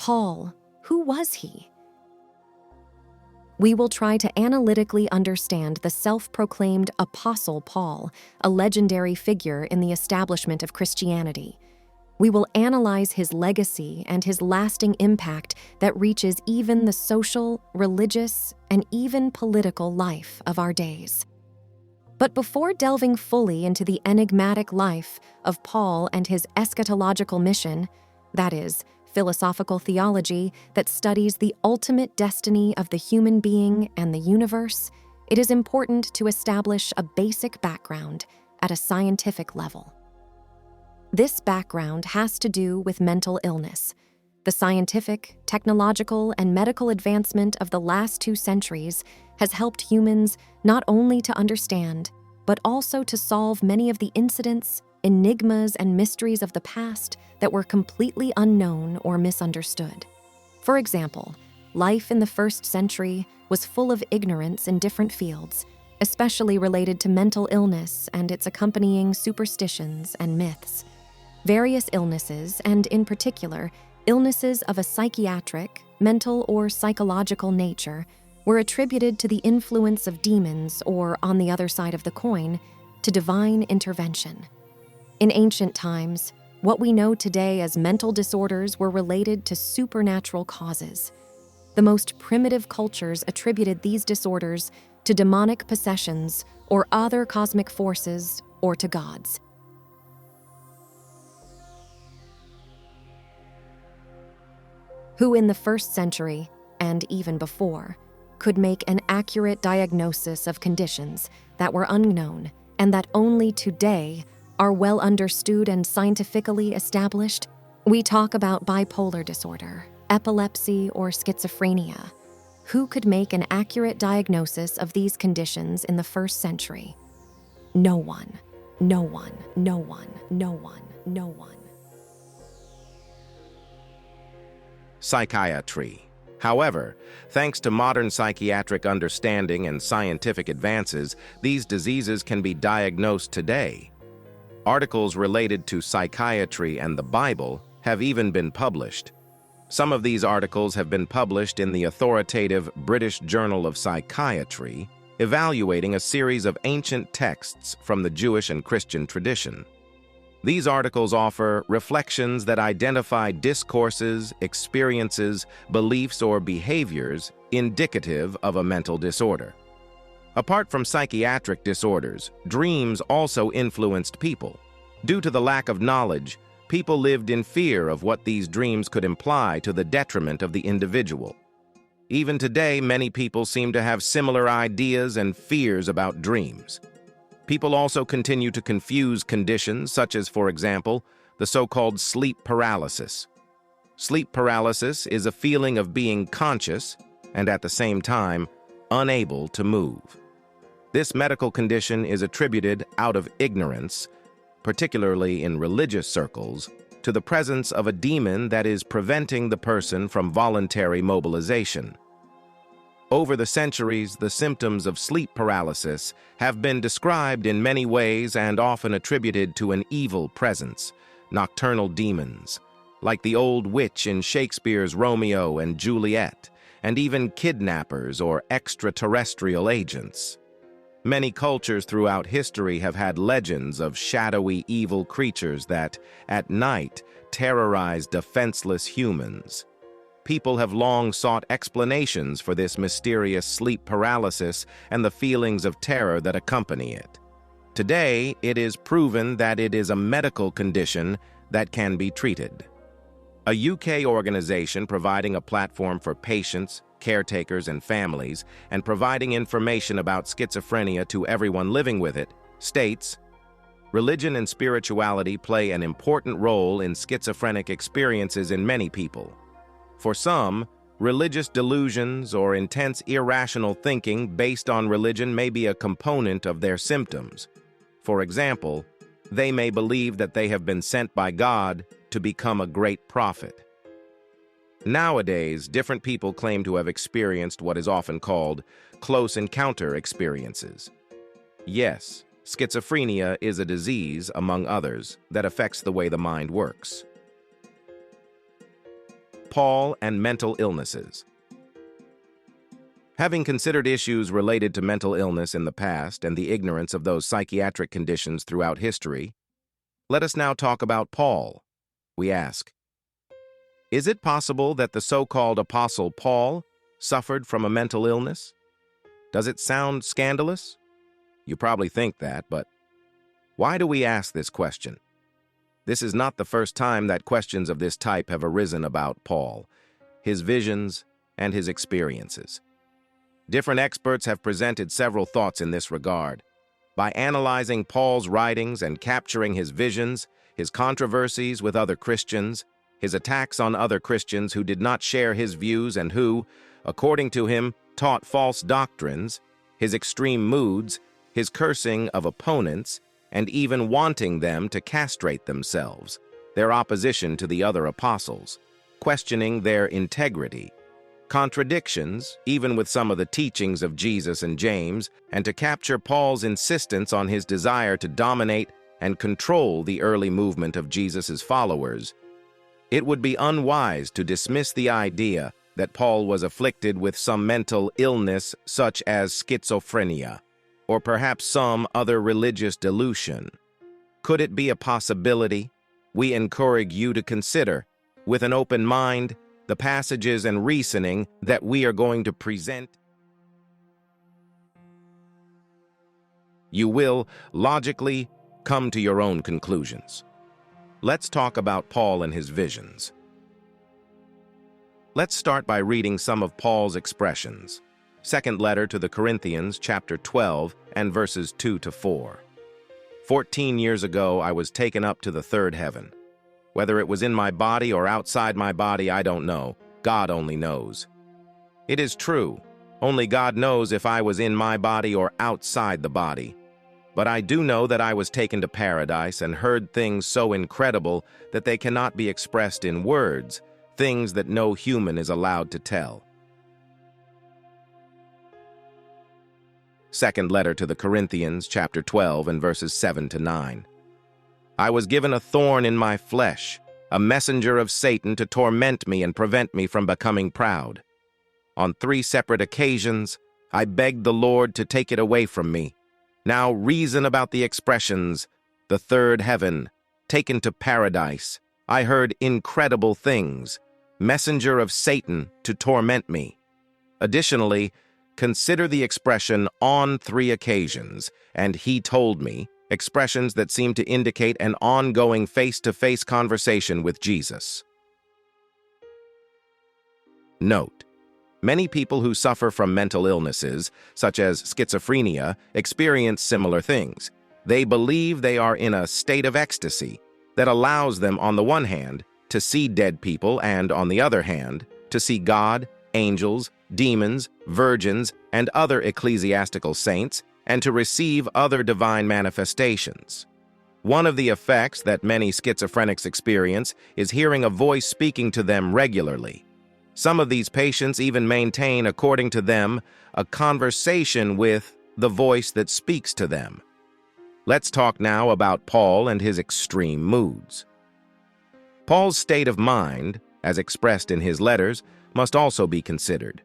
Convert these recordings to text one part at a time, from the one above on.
Paul, who was he? We will try to analytically understand the self-proclaimed Apostle Paul, a legendary figure in the establishment of Christianity. We will analyze his legacy and his lasting impact that reaches even the social, religious, and even political life of our days. But before delving fully into the enigmatic life of Paul and his eschatological mission, that is, philosophical theology that studies the ultimate destiny of the human being and the universe, it is important to establish a basic background at a scientific level. This background has to do with mental illness. The scientific, technological, and medical advancement of the last 2 centuries has helped humans not only to understand, but also to solve many of the incidents, enigmas, and mysteries of the past that were completely unknown or misunderstood. For example, life in the 1st century was full of ignorance in different fields, especially related to mental illness and its accompanying superstitions and myths. Various illnesses, and in particular, illnesses of a psychiatric, mental, or psychological nature, were attributed to the influence of demons or, on the other side of the coin, to divine intervention. In ancient times, what we know today as mental disorders were related to supernatural causes. The most primitive cultures attributed these disorders to demonic possessions or other cosmic forces or to gods. Who in the 1st century, and even before, could make an accurate diagnosis of conditions that were unknown and that only today are well understood and scientifically established? We talk about bipolar disorder, epilepsy, or schizophrenia. Who could make an accurate diagnosis of these conditions in the 1st century? No one. No one. No one. No one. No one. Psychiatry. However, thanks to modern psychiatric understanding and scientific advances, these diseases can be diagnosed today. Articles related to psychiatry and the Bible have even been published. Some of these articles have been published in the authoritative British Journal of Psychiatry, evaluating a series of ancient texts from the Jewish and Christian tradition. These articles offer reflections that identify discourses, experiences, beliefs, or behaviors indicative of a mental disorder. Apart from psychiatric disorders, dreams also influenced people. Due to the lack of knowledge, people lived in fear of what these dreams could imply to the detriment of the individual. Even today, many people seem to have similar ideas and fears about dreams. People also continue to confuse conditions such as, for example, the so-called sleep paralysis. Sleep paralysis is a feeling of being conscious and at the same time unable to move. This medical condition is attributed out of ignorance, particularly in religious circles, to the presence of a demon that is preventing the person from voluntary mobilization. Over the centuries, the symptoms of sleep paralysis have been described in many ways and often attributed to an evil presence, nocturnal demons, like the old witch in Shakespeare's Romeo and Juliet, and even kidnappers or extraterrestrial agents. Many cultures throughout history have had legends of shadowy evil creatures that, at night, terrorize defenseless humans. People have long sought explanations for this mysterious sleep paralysis and the feelings of terror that accompany it. Today, it is proven that it is a medical condition that can be treated. A UK organization providing a platform for patients, caretakers, and families, and providing information about schizophrenia to everyone living with it, states, "Religion and spirituality play an important role in schizophrenic experiences in many people. For some, religious delusions or intense irrational thinking based on religion may be a component of their symptoms. For example, they may believe that they have been sent by God to become a great prophet." Nowadays, different people claim to have experienced what is often called close encounter experiences. Yes, schizophrenia is a disease, among others, that affects the way the mind works. Paul and mental illnesses. Having considered issues related to mental illness in the past and the ignorance of those psychiatric conditions throughout history, let us now talk about Paul. We ask, is it possible that the so-called Apostle Paul suffered from a mental illness? Does it sound scandalous? You probably think that, but why do we ask this question? This is not the first time that questions of this type have arisen about Paul, his visions, and his experiences. Different experts have presented several thoughts in this regard. By analyzing Paul's writings and capturing his visions, his controversies with other Christians, his attacks on other Christians who did not share his views and who, according to him, taught false doctrines, his extreme moods, his cursing of opponents, and even wanting them to castrate themselves, their opposition to the other apostles, questioning their integrity, contradictions, even with some of the teachings of Jesus and James, and to capture Paul's insistence on his desire to dominate and control the early movement of Jesus' followers, it would be unwise to dismiss the idea that Paul was afflicted with some mental illness such as schizophrenia, or perhaps some other religious delusion. Could it be a possibility? We encourage you to consider, with an open mind, the passages and reasoning that we are going to present. You will, logically, come to your own conclusions. Let's talk about Paul and his visions. Let's start by reading some of Paul's expressions. Second letter to the Corinthians, chapter 12, and verses 2 to 4. 14 years ago, I was taken up to the third heaven. Whether it was in my body or outside my body, I don't know. God only knows. It is true. Only God knows if I was in my body or outside the body. But I do know that I was taken to paradise and heard things so incredible that they cannot be expressed in words, things that no human is allowed to tell. Second letter to the Corinthians, chapter 12, and verses 7 to 9. I was given a thorn in my flesh, a messenger of Satan to torment me and prevent me from becoming proud. On 3 separate occasions, I begged the Lord to take it away from me. Now reason about the expressions, the third heaven, taken to paradise. I heard incredible things, messenger of Satan to torment me. Additionally, consider the expression on 3 occasions, and he told me, expressions that seem to indicate an ongoing face-to-face conversation with Jesus. Note: many people who suffer from mental illnesses, such as schizophrenia, experience similar things. They believe they are in a state of ecstasy that allows them, on the one hand, to see dead people and, on the other hand, to see God, angels, demons, virgins, and other ecclesiastical saints, and to receive other divine manifestations. One of the effects that many schizophrenics experience is hearing a voice speaking to them regularly. Some of these patients even maintain, according to them, a conversation with the voice that speaks to them. Let's talk now about Paul and his extreme moods. Paul's state of mind, as expressed in his letters, must also be considered.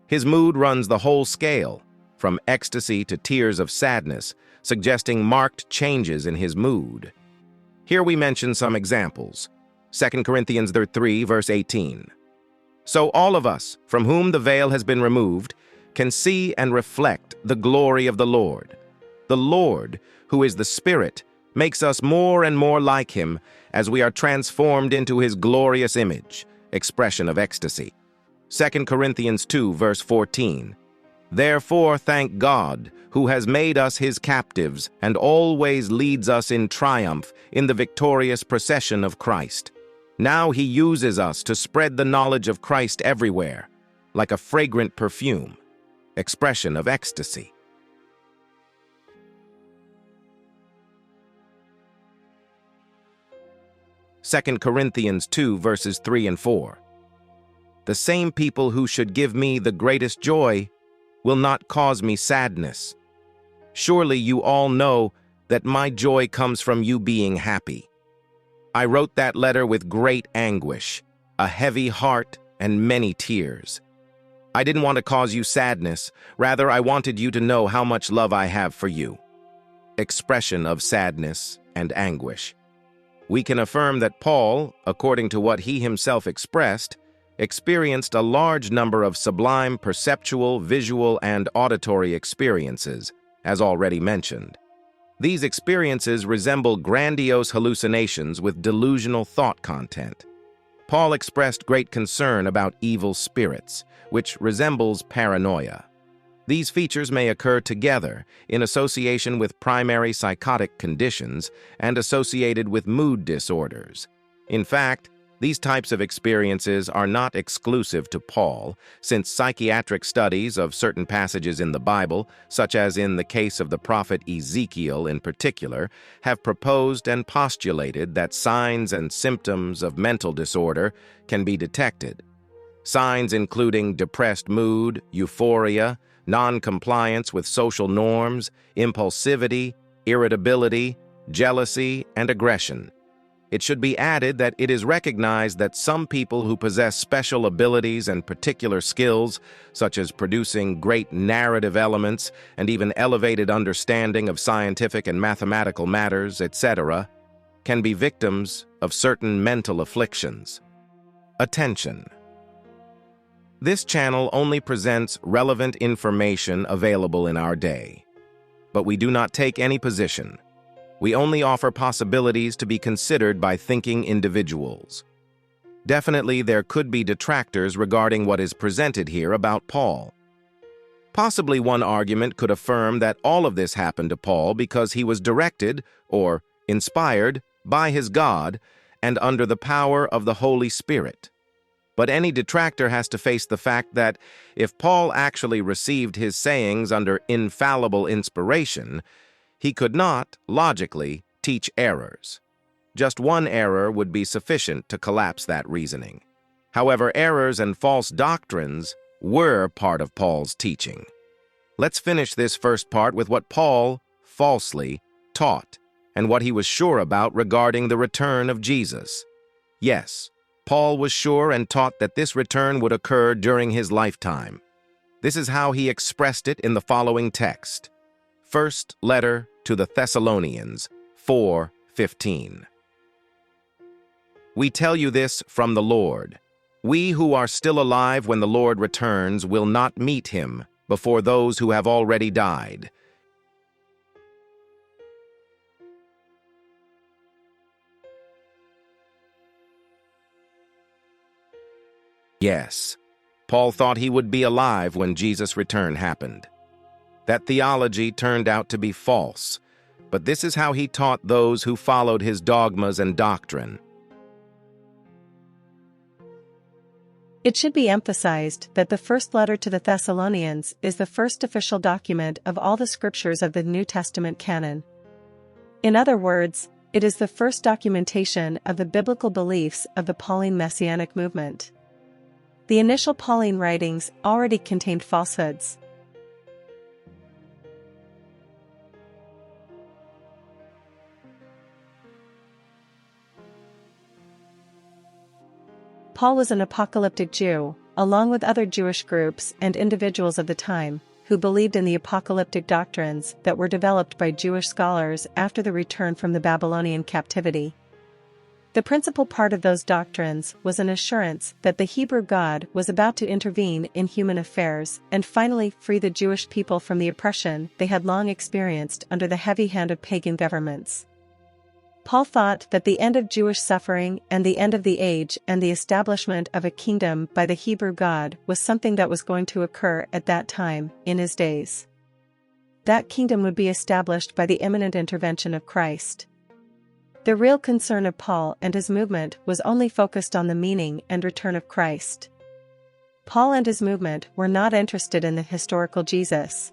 His mood runs the whole scale, from ecstasy to tears of sadness, suggesting marked changes in his mood. Here we mention some examples. 2 Corinthians 3, verse 18. So all of us, from whom the veil has been removed, can see and reflect the glory of the Lord. The Lord, who is the Spirit, makes us more and more like him as we are transformed into his glorious image, expression of ecstasy. 2 Corinthians 2, verse 14. Therefore thank God, who has made us his captives and always leads us in triumph in the victorious procession of Christ. Now he uses us to spread the knowledge of Christ everywhere, like a fragrant perfume, expression of ecstasy. Second Corinthians 2, verses 3 and 4. The same people who should give me the greatest joy will not cause me sadness. Surely you all know that my joy comes from you being happy. I wrote that letter with great anguish. a heavy heart, and many tears. I didn't want to cause you sadness. Rather, I wanted you to know how much love I have for you. Expression of sadness and anguish. We can affirm that Paul, according to what he himself expressed, experienced a large number of sublime perceptual, visual, and auditory experiences, as already mentioned. These experiences resemble grandiose hallucinations with delusional thought content. Paul expressed great concern about evil spirits, which resembles paranoia. These features may occur together in association with primary psychotic conditions and associated with mood disorders. In fact, these types of experiences are not exclusive to Paul, since psychiatric studies of certain passages in the Bible, such as in the case of the prophet Ezekiel in particular, have proposed and postulated that signs and symptoms of mental disorder can be detected. Signs including depressed mood, euphoria, non-compliance with social norms, impulsivity, irritability, jealousy, and aggression. It should be added that it is recognized that some people who possess special abilities and particular skills, such as producing great narrative elements and even elevated understanding of scientific and mathematical matters, etc., can be victims of certain mental afflictions. Attention. This channel only presents relevant information available in our day, but we do not take any position. We only offer possibilities to be considered by thinking individuals. Definitely, there could be detractors regarding what is presented here about Paul. Possibly one argument could affirm that all of this happened to Paul because he was directed or inspired by his God and under the power of the Holy Spirit. But any detractor has to face the fact that if Paul actually received his sayings under infallible inspiration, he could not, logically, teach errors. Just one error would be sufficient to collapse that reasoning. However, errors and false doctrines were part of Paul's teaching. Let's finish this first part with what Paul falsely taught and what he was sure about regarding the return of Jesus. Yes, Paul was sure and taught that this return would occur during his lifetime. This is how he expressed it in the following text. First letter to the Thessalonians, 4:15. We tell you this from the Lord. We who are still alive when the Lord returns will not meet him before those who have already died. Yes, Paul thought he would be alive when Jesus' return happened. That theology turned out to be false, but this is how he taught those who followed his dogmas and doctrine. It should be emphasized that the first letter to the Thessalonians is the first official document of all the scriptures of the New Testament canon. In other words, it is the first documentation of the biblical beliefs of the Pauline Messianic movement. The initial Pauline writings already contained falsehoods. Paul was an apocalyptic Jew, along with other Jewish groups and individuals of the time, who believed in the apocalyptic doctrines that were developed by Jewish scholars after the return from the Babylonian captivity. The principal part of those doctrines was an assurance that the Hebrew God was about to intervene in human affairs and finally free the Jewish people from the oppression they had long experienced under the heavy hand of pagan governments. Paul thought that the end of Jewish suffering and the end of the age and the establishment of a kingdom by the Hebrew God was something that was going to occur at that time, in his days. That kingdom would be established by the imminent intervention of Christ. The real concern of Paul and his movement was only focused on the meaning and return of Christ. Paul and his movement were not interested in the historical Jesus.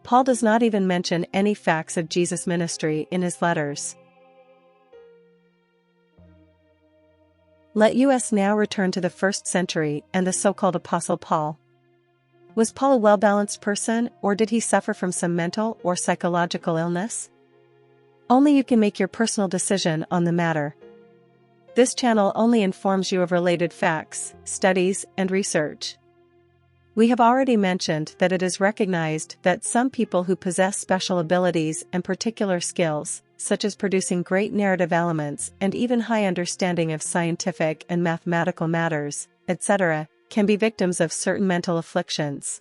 Paul does not even mention any facts of Jesus' ministry in his letters. Let us now return to the 1st century and the so-called Apostle Paul. Was Paul a well-balanced person, or did he suffer from some mental or psychological illness? Only you can make your personal decision on the matter. This channel only informs you of related facts, studies, and research. We have already mentioned that it is recognized that some people who possess special abilities and particular skills, such as producing great narrative elements and even high understanding of scientific and mathematical matters, etc., can be victims of certain mental afflictions.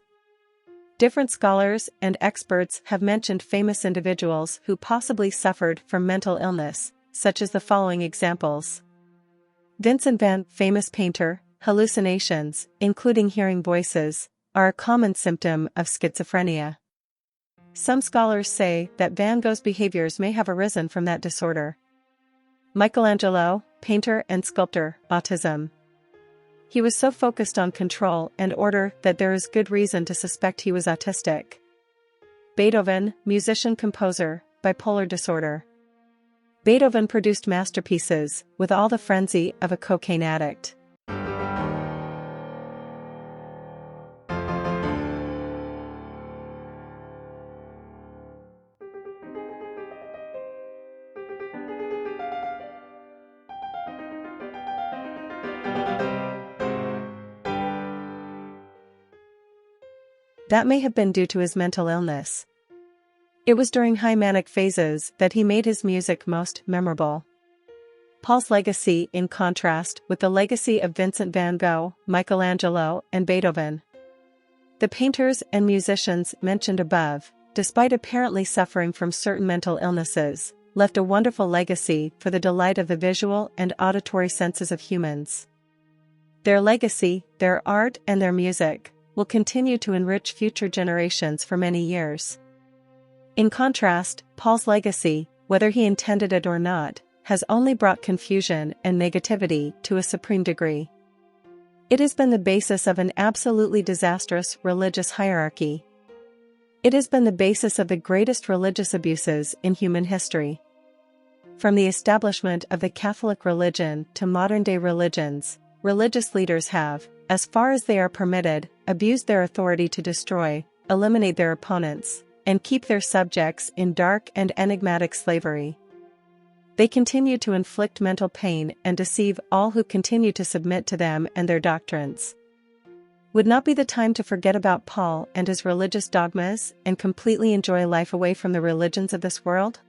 Different scholars and experts have mentioned famous individuals who possibly suffered from mental illness, such as the following examples. Vincent van Gogh, famous painter. Hallucinations, including hearing voices, are a common symptom of schizophrenia. Some scholars say that Van Gogh's behaviors may have arisen from that disorder. Michelangelo, painter and sculptor, autism. He was so focused on control and order that there is good reason to suspect he was autistic. Beethoven, musician-composer, bipolar disorder. Beethoven produced masterpieces with all the frenzy of a cocaine addict. That may have been due to his mental illness. It was during high manic phases that he made his music most memorable. Paul's legacy in contrast with the legacy of Vincent van Gogh, Michelangelo, and Beethoven. The painters and musicians mentioned above, despite apparently suffering from certain mental illnesses, left a wonderful legacy for the delight of the visual and auditory senses of humans. Their legacy, their art and their music, will continue to enrich future generations for many years. In contrast, Paul's legacy, whether he intended it or not, has only brought confusion and negativity to a supreme degree. It has been the basis of an absolutely disastrous religious hierarchy. It has been the basis of the greatest religious abuses in human history. From the establishment of the Catholic religion to modern-day religions, religious leaders have, as far as they are permitted, abused their authority to destroy, eliminate their opponents, and keep their subjects in dark and enigmatic slavery. They continue to inflict mental pain and deceive all who continue to submit to them and their doctrines. Would not be the time to forget about Paul and his religious dogmas and completely enjoy life away from the religions of this world?